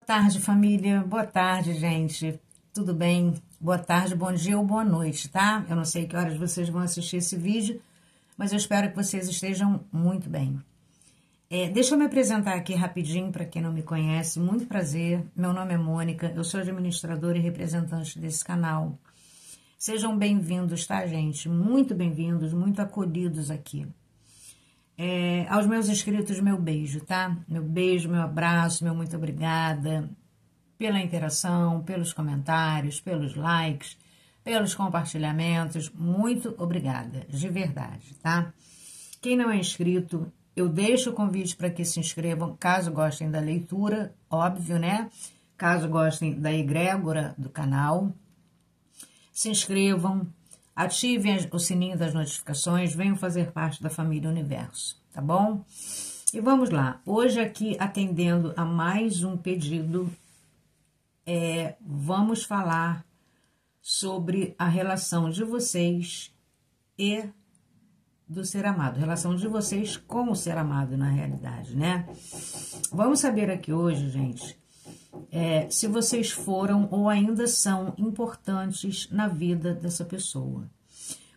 Tarde, família. Boa tarde, gente. Tudo bem? Boa tarde, bom dia ou boa noite, tá? Eu não sei que horas vocês vão assistir esse vídeo, mas eu espero que vocês estejam muito bem. Deixa eu me apresentar aqui rapidinho para quem não me conhece. Muito prazer. Meu nome é Mônica. Eu sou administradora e representante desse canal. Sejam bem-vindos, tá, gente? Muito bem-vindos, muito acolhidos aqui. Aos meus inscritos, meu beijo, tá? Meu beijo, meu abraço, meu muito obrigada pela interação, pelos comentários, pelos likes, pelos compartilhamentos. Muito obrigada, de verdade, tá? Quem não é inscrito, eu deixo o convite para que se inscrevam, caso gostem da leitura, óbvio, né? Caso gostem da egrégora do canal, se inscrevam. Ativem o sininho das notificações, venham fazer parte da família Universo, tá bom? E vamos lá, hoje aqui atendendo a mais um pedido, vamos falar sobre a relação de vocês e do ser amado, relação de vocês com o ser amado na realidade, né? Vamos saber aqui hoje, gente, se vocês foram ou ainda são importantes na vida dessa pessoa.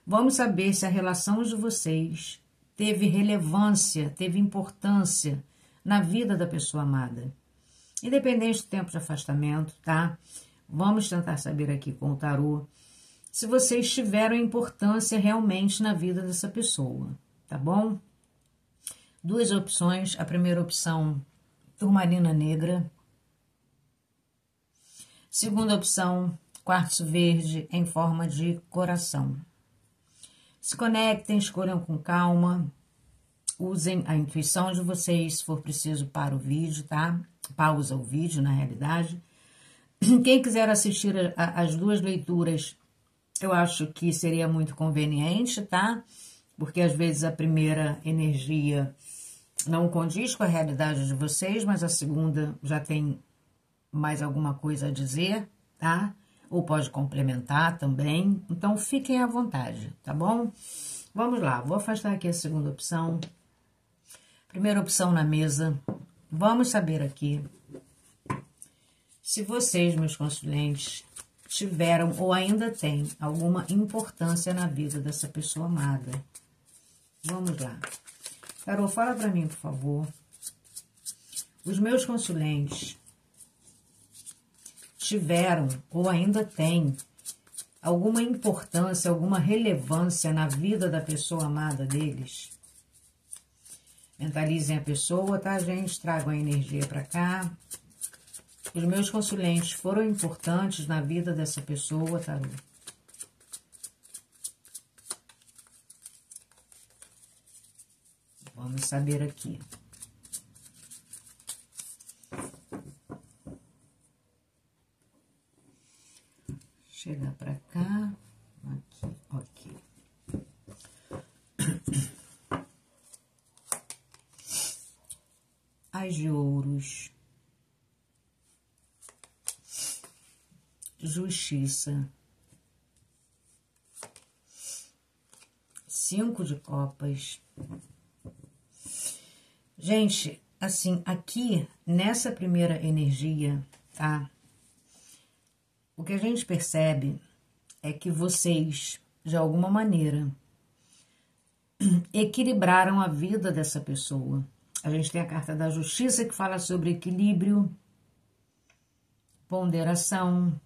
Vamos saber se a relação de vocês teve relevância, teve importância na vida da pessoa amada. Independente do tempo de afastamento, tá? Vamos tentar saber aqui com o tarô se vocês tiveram importância realmente na vida dessa pessoa, tá bom? Duas opções. A primeira opção, turmalina negra. Segunda opção, quartzo verde em forma de coração. Se conectem, escolham com calma, usem a intuição de vocês, se for preciso, para o vídeo, tá? Pausa o vídeo, na realidade. Quem quiser assistir as duas leituras, eu acho que seria muito conveniente, tá? Porque às vezes a primeira energia não condiz com a realidade de vocês, mas a segunda já tem mais alguma coisa a dizer, tá? Ou pode complementar também. Então, fiquem à vontade, tá bom? Vamos lá, vou afastar aqui a segunda opção. Primeira opção na mesa. Vamos saber aqui se vocês, meus consulentes, tiveram ou ainda têm alguma importância na vida dessa pessoa amada. Vamos lá. Tarô, fala para mim, por favor. Os meus consulentes tiveram ou ainda têm alguma importância, alguma relevância na vida da pessoa amada deles? Mentalizem a pessoa, tá, gente? Tragam a energia para cá. Os meus consulentes foram importantes na vida dessa pessoa, tarô? Vamos saber aqui. Chegar para cá, aqui, ok. As de ouros, justiça, 5 de copas. Gente, assim, aqui nessa primeira energia, tá? O que a gente percebe é que vocês, de alguma maneira, equilibraram a vida dessa pessoa. A gente tem a carta da justiça que fala sobre equilíbrio, ponderação,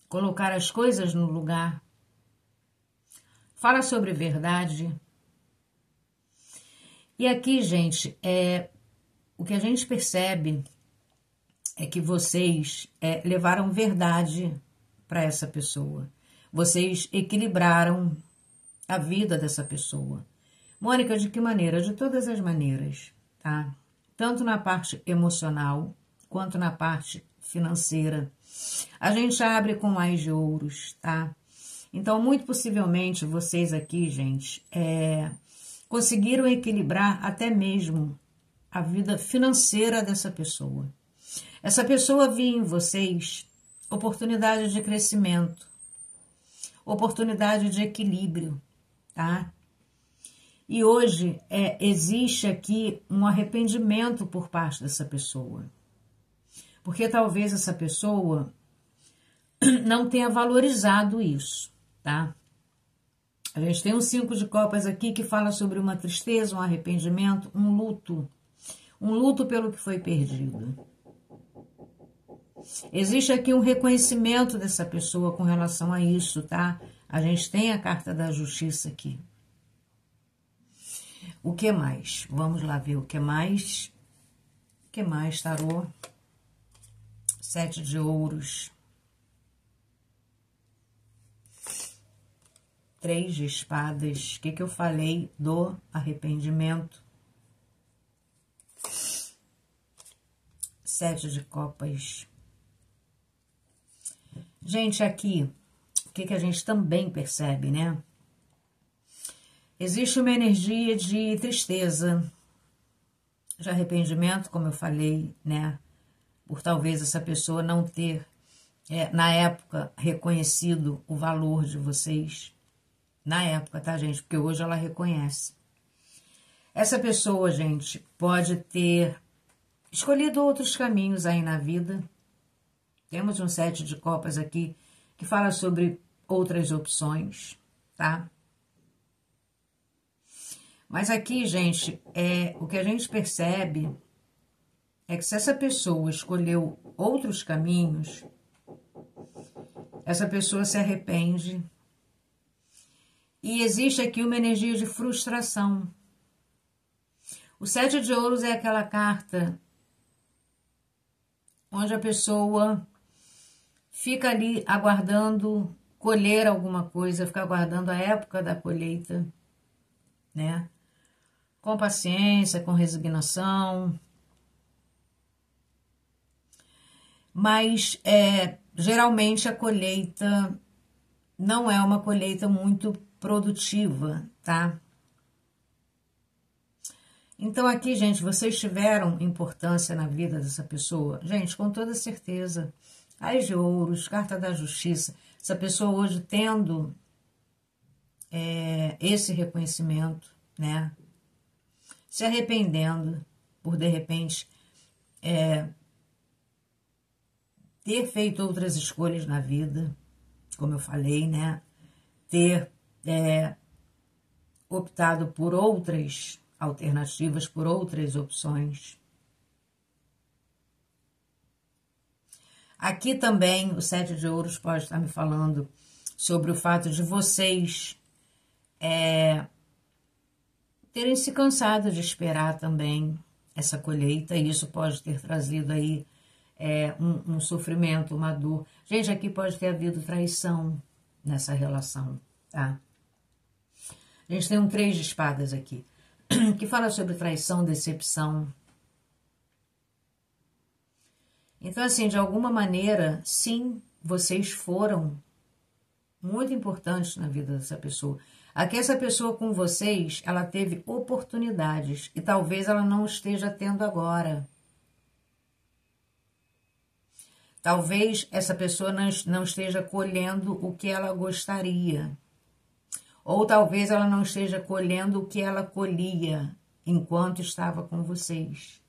colocar as coisas no lugar. Fala sobre verdade. E aqui, gente, o que a gente percebe é que vocês levaram verdade para essa pessoa. Vocês equilibraram a vida dessa pessoa. Mônica, de que maneira? De todas as maneiras, tá? Tanto na parte emocional, quanto na parte financeira. A gente abre com mais de ouros, tá? Então, muito possivelmente, vocês aqui, gente, conseguiram equilibrar até mesmo a vida financeira dessa pessoa. Essa pessoa via em vocês oportunidade de crescimento, oportunidade de equilíbrio, tá? E hoje existe aqui um arrependimento por parte dessa pessoa. Porque talvez essa pessoa não tenha valorizado isso, tá? A gente tem um 5 de copas aqui que fala sobre uma tristeza, um arrependimento, um luto pelo que foi perdido. Existe aqui um reconhecimento dessa pessoa com relação a isso, tá? A gente tem a carta da justiça aqui. O que mais? Vamos lá ver o que mais. O que mais, tarô? 7 de ouros. 3 de espadas. O que eu falei do arrependimento? 7 de copas. Gente, aqui, o que a gente também percebe, né? Existe uma energia de tristeza, de arrependimento, como eu falei, né? Por talvez essa pessoa não ter, na época, reconhecido o valor de vocês. Na época, tá, gente? Porque hoje ela reconhece. Essa pessoa, gente, pode ter escolhido outros caminhos aí na vida. Temos um 7 de copas aqui que fala sobre outras opções, tá? Mas aqui, gente, o que a gente percebe é que se essa pessoa escolheu outros caminhos, essa pessoa se arrepende. E existe aqui uma energia de frustração. O 7 de ouros é aquela carta onde a pessoa fica ali aguardando colher alguma coisa, fica aguardando a época da colheita, né? Com paciência, com resignação. Mas, geralmente, a colheita não é uma colheita muito produtiva, tá? Então, aqui, gente, vocês tiveram importância na vida dessa pessoa? Gente, com toda certeza. Ás de ouros, carta da justiça. Essa pessoa hoje tendo esse reconhecimento, né? Se arrependendo por, de repente, ter feito outras escolhas na vida, como eu falei, né? Ter optado por outras alternativas, por outras opções. Aqui também o 7 de ouros pode estar me falando sobre o fato de vocês terem se cansado de esperar também essa colheita, e isso pode ter trazido aí um sofrimento, uma dor. Gente, aqui pode ter havido traição nessa relação, tá? A gente tem um 3 de espadas aqui, que fala sobre traição, decepção. Então, assim, de alguma maneira, sim, vocês foram muito importantes na vida dessa pessoa. Aqui essa pessoa com vocês, ela teve oportunidades e talvez ela não esteja tendo agora. Talvez essa pessoa não esteja colhendo o que ela gostaria. Ou talvez ela não esteja colhendo o que ela colhia enquanto estava com vocês.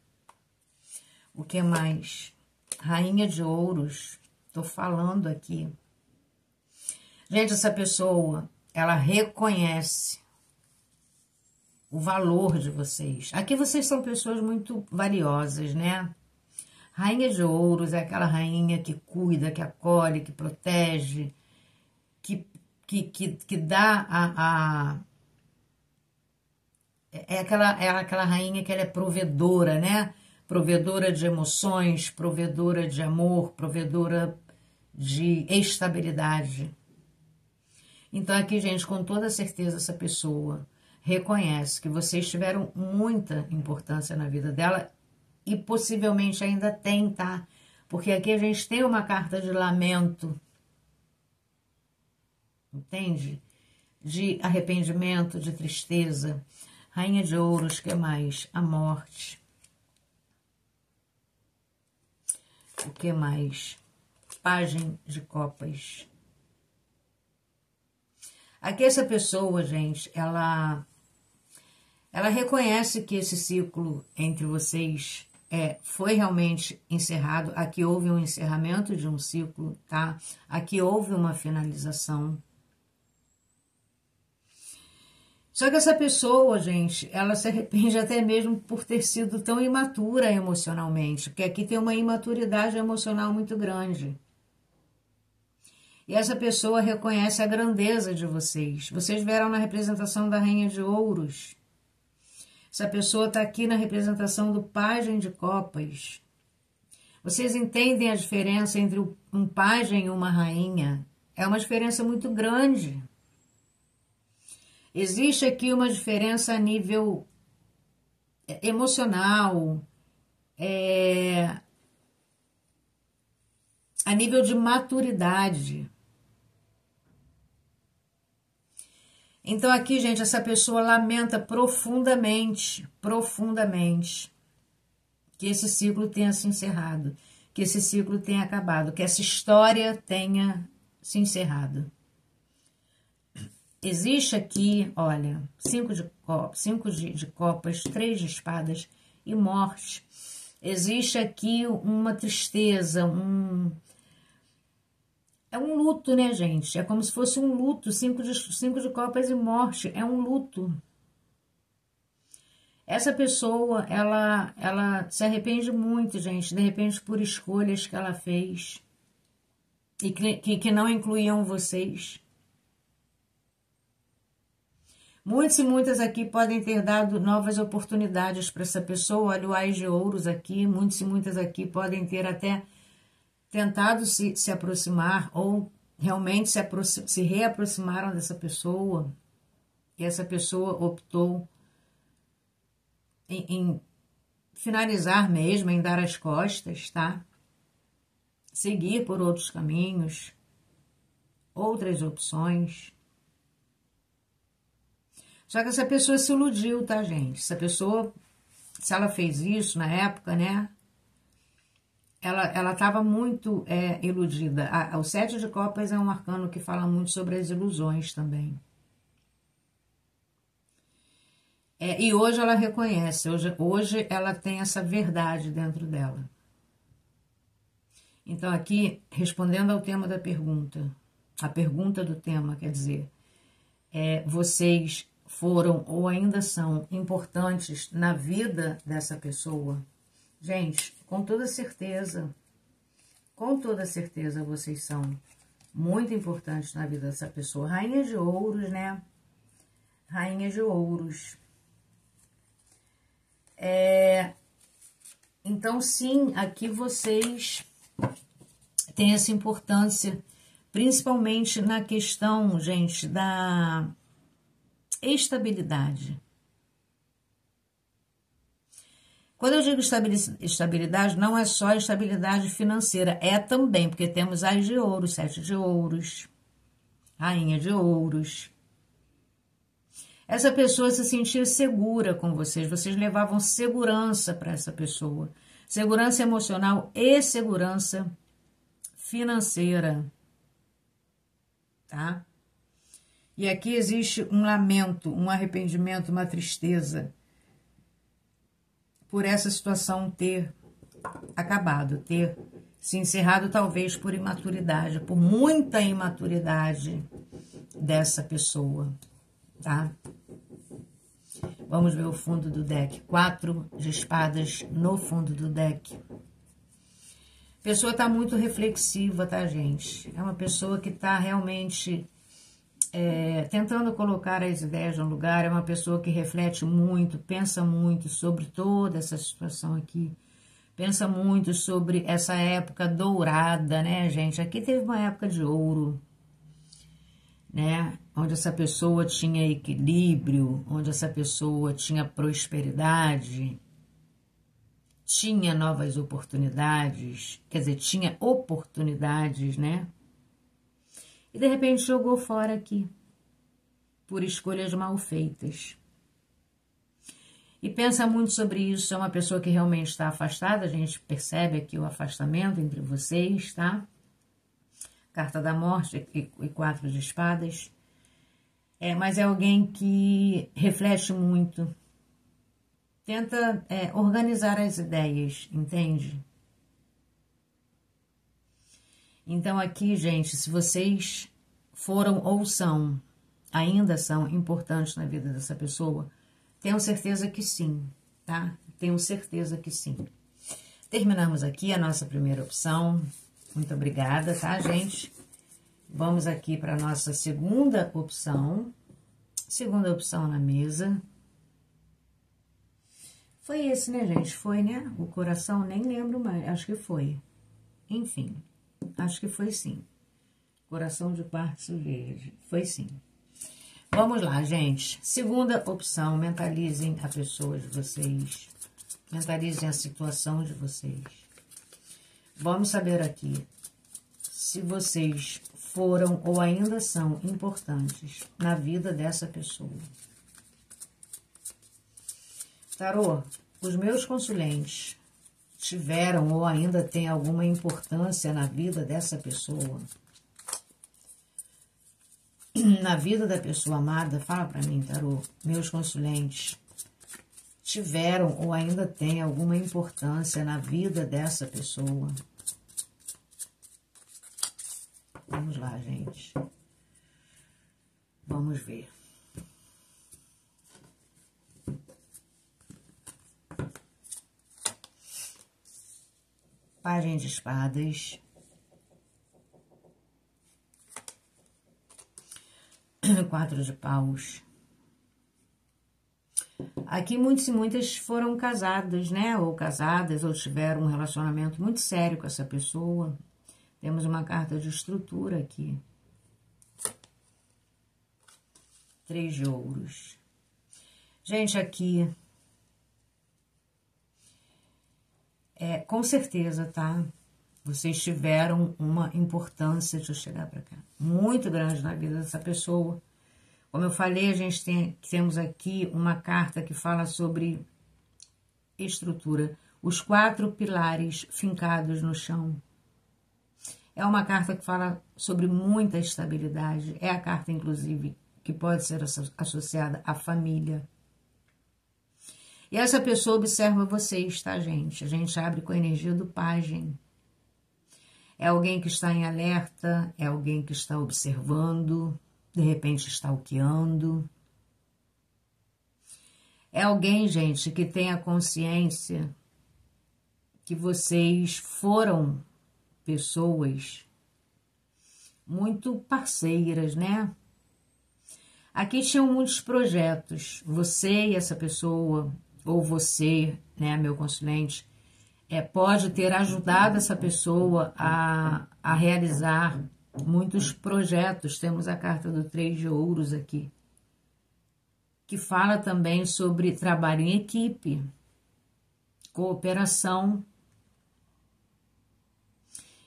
O que mais? Rainha de ouros. Estou falando aqui. Gente, essa pessoa, ela reconhece o valor de vocês. Aqui vocês são pessoas muito valiosas, né? Rainha de ouros é aquela rainha que cuida, que acolhe, que protege, que dá é aquela rainha que ela é provedora, né? Provedora de emoções, provedora de amor, provedora de estabilidade. Então aqui, gente, com toda certeza essa pessoa reconhece que vocês tiveram muita importância na vida dela e possivelmente ainda tem, tá? Porque aqui a gente tem uma carta de lamento, entende? De arrependimento, de tristeza. Rainha de ouros, que mais? A morte. O que mais? Pajem de copas. Aqui essa pessoa, gente, ela reconhece que esse ciclo entre vocês foi realmente encerrado. Aqui houve um encerramento de um ciclo, tá? Aqui houve uma finalização. Só que essa pessoa, gente, ela se arrepende até mesmo por ter sido tão imatura emocionalmente, porque aqui tem uma imaturidade emocional muito grande. E essa pessoa reconhece a grandeza de vocês. Vocês verão na representação da Rainha de Ouros. Essa pessoa está aqui na representação do Pajem de Copas. Vocês entendem a diferença entre um pajem e uma rainha? É uma diferença muito grande. Existe aqui uma diferença a nível emocional, a nível de maturidade. Então aqui, gente, essa pessoa lamenta profundamente, que esse ciclo tenha se encerrado, que esse ciclo tenha acabado, que essa história tenha se encerrado. Existe aqui, olha, 5 de copas, 3 de espadas e morte. Existe aqui uma tristeza, é um luto, né, gente? É como se fosse um luto, 5 de copas e morte, é um luto. Essa pessoa, ela se arrepende muito, gente, de repente por escolhas que ela fez e que não incluíam vocês. Muitos e muitas aqui podem ter dado novas oportunidades para essa pessoa. Olha o Ás de Ouros aqui. Muitos e muitas aqui podem ter até tentado se aproximar ou realmente se reaproximaram dessa pessoa. E essa pessoa optou em finalizar mesmo, em dar as costas, tá? Seguir por outros caminhos, outras opções. Só que essa pessoa se iludiu, tá, gente? Essa pessoa, se ela fez isso na época, né? Ela estava muito iludida. O 7 de copas é um arcano que fala muito sobre as ilusões também. E hoje ela reconhece, hoje ela tem essa verdade dentro dela. Então aqui, respondendo ao tema da pergunta, a pergunta do tema, quer dizer, vocês foram ou ainda são importantes na vida dessa pessoa? Gente, com toda certeza vocês são muito importantes na vida dessa pessoa. Rainha de Ouros, né? Rainha de Ouros. Então, sim, aqui vocês têm essa importância, principalmente na questão, gente, da estabilidade. Quando eu digo estabilidade, não é só estabilidade financeira, é também, porque temos Ás de Ouros, 7 de Ouros, Rainha de Ouros. Essa pessoa se sentia segura com vocês, vocês levavam segurança para essa pessoa. Segurança emocional e segurança financeira, tá? E aqui existe um lamento, um arrependimento, uma tristeza por essa situação ter acabado, ter se encerrado talvez por imaturidade, por muita imaturidade dessa pessoa, tá? Vamos ver o fundo do deck. 4 de espadas no fundo do deck. A pessoa está muito reflexiva, tá, gente? É uma pessoa que está realmente tentando colocar as ideias no lugar. É uma pessoa que reflete muito, pensa muito sobre toda essa situação aqui. Pensa muito sobre essa época dourada, né, gente? Aqui teve uma época de ouro, né? Onde essa pessoa tinha equilíbrio, onde essa pessoa tinha prosperidade, tinha novas oportunidades, quer dizer, tinha oportunidades, né? E de repente jogou fora aqui, por escolhas mal feitas. E pensa muito sobre isso, é uma pessoa que realmente está afastada, a gente percebe aqui o afastamento entre vocês, tá? Carta da Morte e 4 de espadas. Mas é alguém que reflete muito, Tenta organizar as ideias, entende? Então aqui, gente, se vocês foram ou são, ainda são importantes na vida dessa pessoa, tenho certeza que sim, tá? Tenho certeza que sim. Terminamos aqui a nossa primeira opção. Muito obrigada, tá, gente? Vamos aqui para a nossa segunda opção. Segunda opção na mesa. Foi esse, né, gente? Foi, né? O coração, nem lembro mais. Acho que foi. Enfim, acho que foi sim. Coração de quartzo verde. Foi sim. Vamos lá, gente. Segunda opção, mentalizem a pessoa de vocês. Mentalizem a situação de vocês. Vamos saber aqui se vocês foram ou ainda são importantes na vida dessa pessoa. Tarô, os meus consulentes tiveram ou ainda têm alguma importância na vida dessa pessoa? Na vida da pessoa amada, fala pra mim, tarô, meus consulentes tiveram ou ainda têm alguma importância na vida dessa pessoa? Vamos lá, gente. Vamos ver. Pajem de espadas. Quatro de paus. Aqui muitos e muitas foram casados, né? Ou casadas, ou tiveram um relacionamento muito sério com essa pessoa. Temos uma carta de estrutura aqui. 3 de ouros. Gente, aqui... com certeza, tá? Vocês tiveram uma importância, deixa eu chegar pra cá, muito grande na vida dessa pessoa. Como eu falei, a gente temos aqui uma carta que fala sobre estrutura. Os 4 pilares fincados no chão. É uma carta que fala sobre muita estabilidade. É a carta, inclusive, que pode ser associada à família. E essa pessoa observa vocês, tá, gente? A gente abre com a energia do pajem. É alguém que está em alerta, é alguém que está observando, de repente stalkeando. É alguém, gente, que tem a consciência que vocês foram pessoas muito parceiras, né? Aqui tinham muitos projetos. Você e essa pessoa, ou você, né, meu consulente, pode ter ajudado essa pessoa a realizar muitos projetos. Temos a carta do 3 de ouros aqui, que fala também sobre trabalho em equipe, cooperação.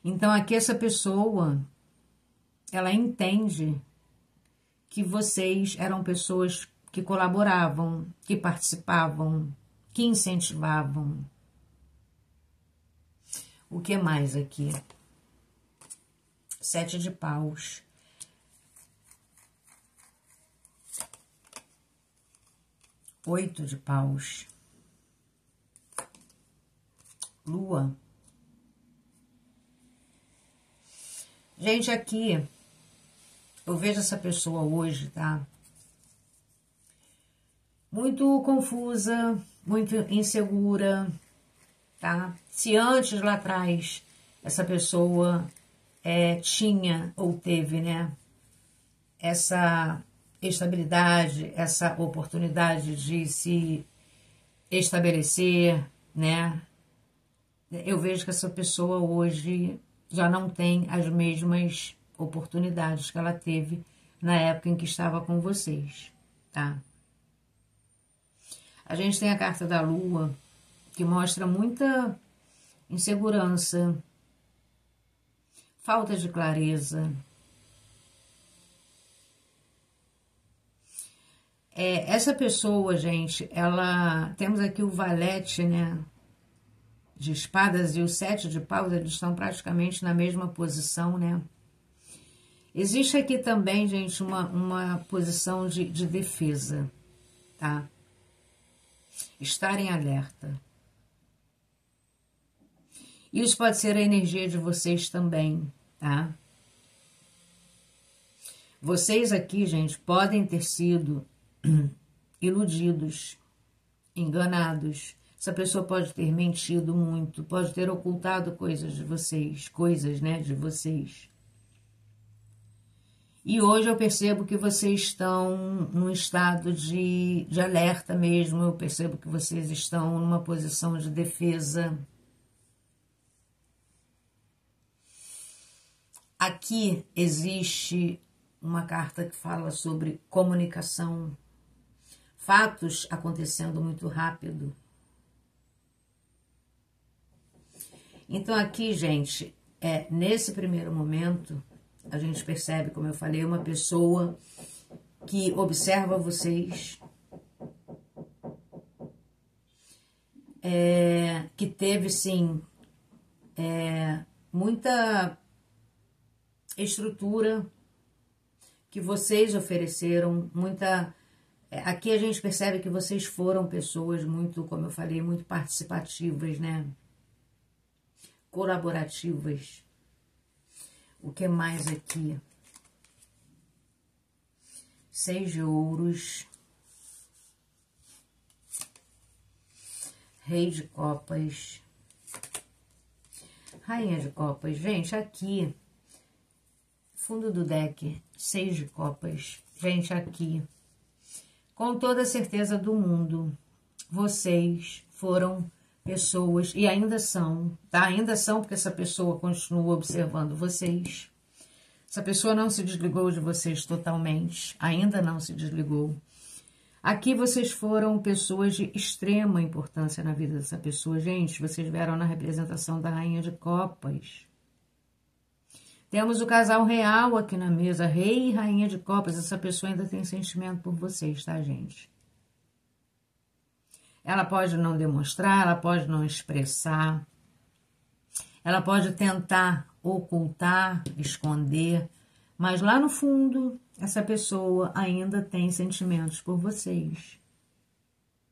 Então, aqui essa pessoa, ela entende que vocês eram pessoas que colaboravam, que participavam, que incentivavam. O que mais aqui? 7 de paus. Oito de paus. Lua. Gente, aqui eu vejo essa pessoa hoje, tá? Muito confusa, muito insegura, tá? Se antes, lá atrás, essa pessoa tinha ou teve, né, essa estabilidade, essa oportunidade de se estabelecer, né? Eu vejo que essa pessoa hoje já não tem as mesmas oportunidades que ela teve na época em que estava com vocês, tá? A gente tem a carta da Lua, que mostra muita insegurança, falta de clareza. Essa pessoa, gente, ela... Temos aqui o valete, né, de espadas e o 7 de paus, eles estão praticamente na mesma posição, né? Existe aqui também, gente, uma posição de defesa, tá? Estar em alerta. Isso pode ser a energia de vocês também, tá? Vocês aqui, gente, podem ter sido iludidos, enganados. Essa pessoa pode ter mentido muito, pode ter ocultado coisas, né, de vocês. E hoje eu percebo que vocês estão num estado de alerta mesmo, eu percebo que vocês estão numa posição de defesa. Aqui existe uma carta que fala sobre comunicação, fatos acontecendo muito rápido. Então aqui, gente, nesse primeiro momento, a gente percebe, como eu falei, uma pessoa que observa vocês, que teve, sim, muita estrutura que vocês ofereceram, muita... Aqui a gente percebe que vocês foram pessoas muito, como eu falei, muito participativas, né? Colaborativas. O que mais aqui? 6 de ouros. Rei de copas. Rainha de copas. Gente, aqui, fundo do deck, 6 de copas. Gente, aqui, com toda a certeza do mundo, vocês foram pessoas, e ainda são, tá? Ainda são, porque essa pessoa continua observando vocês. Essa pessoa não se desligou de vocês totalmente, ainda não se desligou. Aqui vocês foram pessoas de extrema importância na vida dessa pessoa. Gente, vocês vieram na representação da Rainha de Copas. Temos o casal real aqui na mesa, Rei e Rainha de Copas. Essa pessoa ainda tem sentimento por vocês, tá, gente? Ela pode não demonstrar, ela pode não expressar, ela pode tentar ocultar, esconder, mas lá no fundo, essa pessoa ainda tem sentimentos por vocês,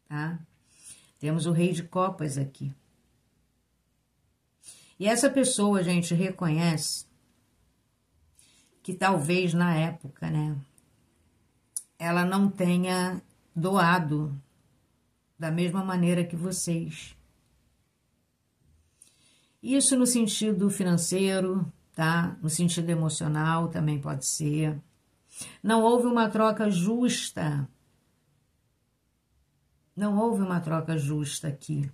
tá? Temos o Rei de Copas aqui. E essa pessoa, gente, reconhece que talvez na época, né, ela não tenha doado da mesma maneira que vocês. Isso no sentido financeiro, tá? No sentido emocional também pode ser. Não houve uma troca justa. Não houve uma troca justa aqui.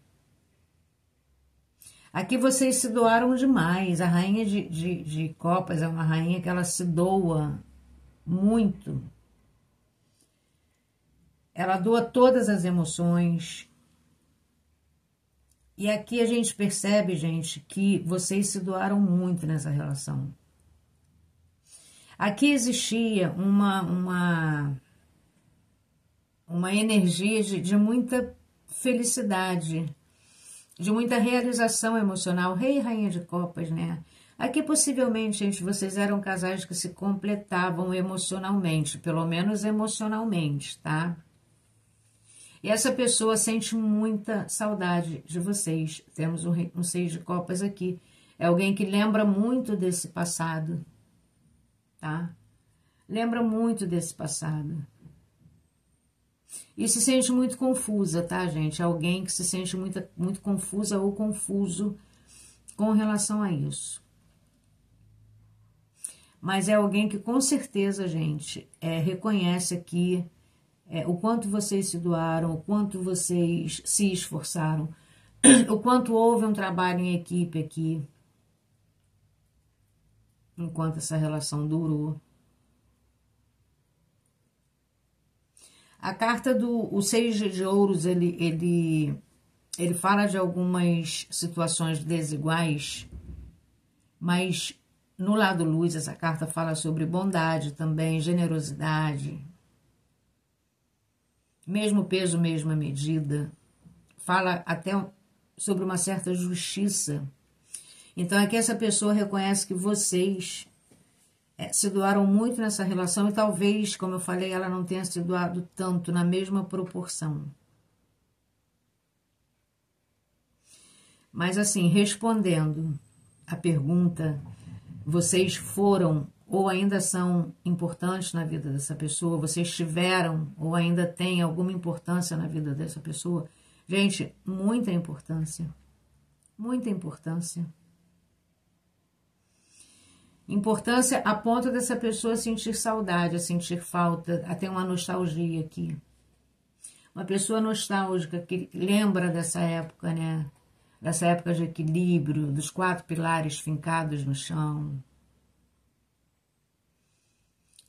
Aqui vocês se doaram demais. A Rainha de Copas é uma rainha que ela se doa muito. Ela doa todas as emoções. E aqui a gente percebe, gente, que vocês se doaram muito nessa relação. Aqui existia uma energia de muita felicidade, de muita realização emocional. Rei e Rainha de Copas, né? Aqui, possivelmente, gente, vocês eram casais que se completavam emocionalmente, pelo menos emocionalmente, tá? E essa pessoa sente muita saudade de vocês. Temos um 6 de copas aqui. É alguém que lembra muito desse passado, tá? Lembra muito desse passado. E se sente muito confusa, tá, gente? Alguém que se sente muito confusa ou confuso com relação a isso. Mas é alguém que, com certeza, gente, reconhece aqui o quanto vocês se doaram, o quanto vocês se esforçaram, o quanto houve um trabalho em equipe aqui, enquanto essa relação durou. A carta o 6 de ouros, ele fala de algumas situações desiguais, mas no lado luz essa carta fala sobre bondade também, generosidade, mesmo peso, mesma medida, fala até sobre uma certa justiça. Então aqui essa pessoa reconhece que vocês se doaram muito nessa relação e talvez, como eu falei, ela não tenha se doado tanto, na mesma proporção. Mas assim, respondendo a pergunta, vocês foram ou ainda são importantes na vida dessa pessoa, vocês tiveram ou ainda têm alguma importância na vida dessa pessoa? Gente, muita importância. Muita importância. Importância a ponto dessa pessoa sentir saudade, a sentir falta, a ter uma nostalgia aqui. Uma pessoa nostálgica que lembra dessa época, né? Dessa época de equilíbrio, dos 4 pilares fincados no chão.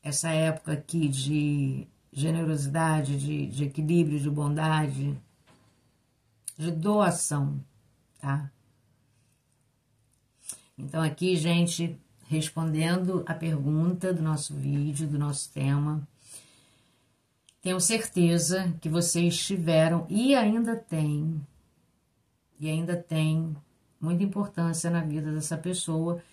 Essa época aqui de generosidade, de equilíbrio, de bondade, de doação, tá? Então aqui, gente, respondendo a pergunta do nosso vídeo, do nosso tema, tenho certeza que vocês tiveram e ainda tem muita importância na vida dessa pessoa.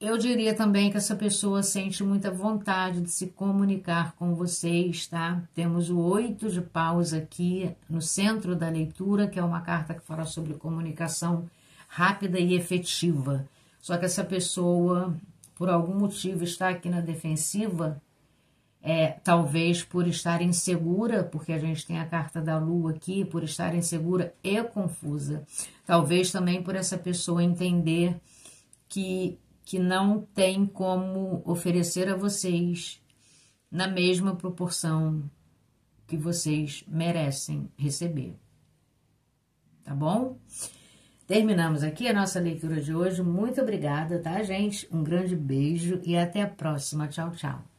Eu diria também que essa pessoa sente muita vontade de se comunicar com vocês, tá? Temos o 8 de paus aqui no centro da leitura, que é uma carta que fala sobre comunicação rápida e efetiva. Só que essa pessoa, por algum motivo, está aqui na defensiva, talvez por estar insegura, porque a gente tem a carta da lua aqui, por estar insegura e confusa. Talvez também por essa pessoa entender que não tem como oferecer a vocês na mesma proporção que vocês merecem receber. Tá bom? Terminamos aqui a nossa leitura de hoje. Muito obrigada, tá, gente? Um grande beijo e até a próxima. Tchau, tchau.